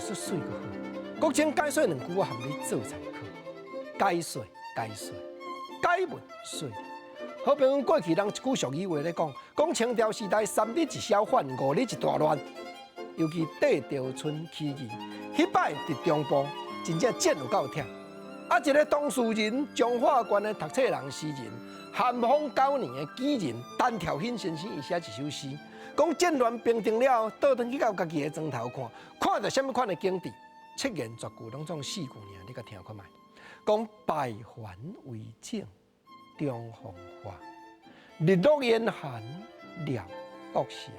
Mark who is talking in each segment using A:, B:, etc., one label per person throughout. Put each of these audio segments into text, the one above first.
A: 说水个好。国情解说2句，我含你做参考。解说，解文水。好比阮过去人一句俗语话咧讲清朝时代3日一小反，5日一大乱。尤其戴潮春起义，迄摆伫中部真正剑有够疼。一个当事人，彰化县的读册人诗人，咸丰9年的纪人单条欣先生，伊写一首诗，讲战乱平定了，倒转去到家己的床头看到什么款的景致，7言绝句拢总4句尔，你甲听看觅。讲败还为正，中风化，日落严寒了国社。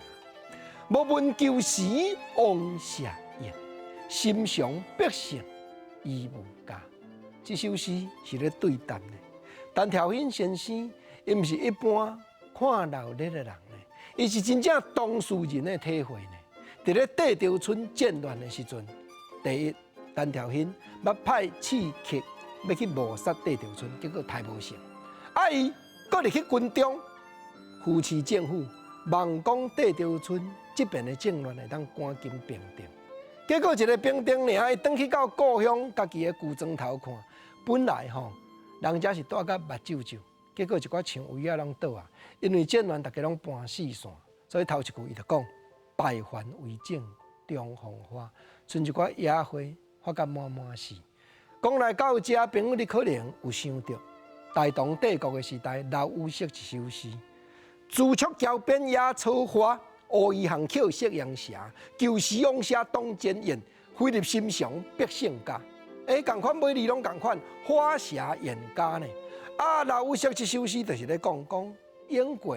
A: 无闻旧时王舍言，心伤百姓衣无加。这首诗是咧对谈的。单条欣先生，伊毋是一般看热闹的人呢，伊是真正当事人的体会呢。伫咧戴潮春战乱的时阵，第一，单条欣要派刺客要去谋杀戴潮春，结果太无成。伊搁入去军中扶持政府，望讲戴潮春这边的政乱会当赶紧平定。结果一个平定尔，伊转去到故乡家己的旧床头看，本来人家是住甲目睭睭，结果一寡墙围啊拢倒啊，因为战乱大家拢搬四散，所以头一句伊就讲败还为正，中风化，剩一寡野花发甲满满是。讲来到这，朋友你可能有想到大唐帝国的时代，老有识一首诗：自出桥边野草花，乌衣巷口夕阳斜。旧时王舍当奸宴，飞入心上百姓家。同款每字拢同款，花谢艳家呢。老有识这首诗就是咧讲英过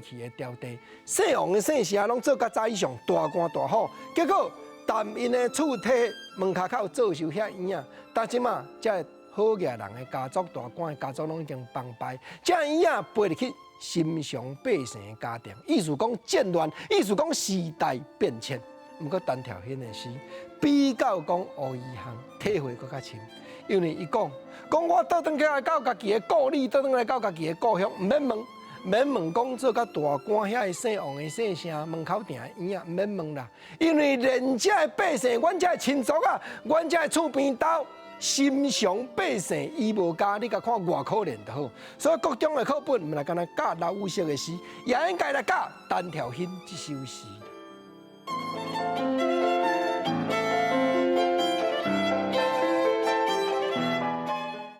A: 去的朝代，姓王的姓社拢做甲早以上大官大好，结果但因的厝体门骹口做受遐院啊，但即马这好野人的家族、大官的家族拢已经崩败，这院啊飞入去心上百姓的家庭，意思讲战乱，意思讲时代变迁。毋过单条欣的诗比较讲乌衣巷体会更较深，因为伊讲我倒转来到家己的故里，倒转来到家己的故乡，毋免问讲做甲大官遐个姓王的姓啥门口埕的院啊，毋免问啦，因为连遮的百姓，阮遮的亲族啊，阮遮的厝边兜，心上百姓伊无加，你甲看偌可怜就好。所以各种的课本毋来干那教老有识的诗，也应该来教单条欣这首诗。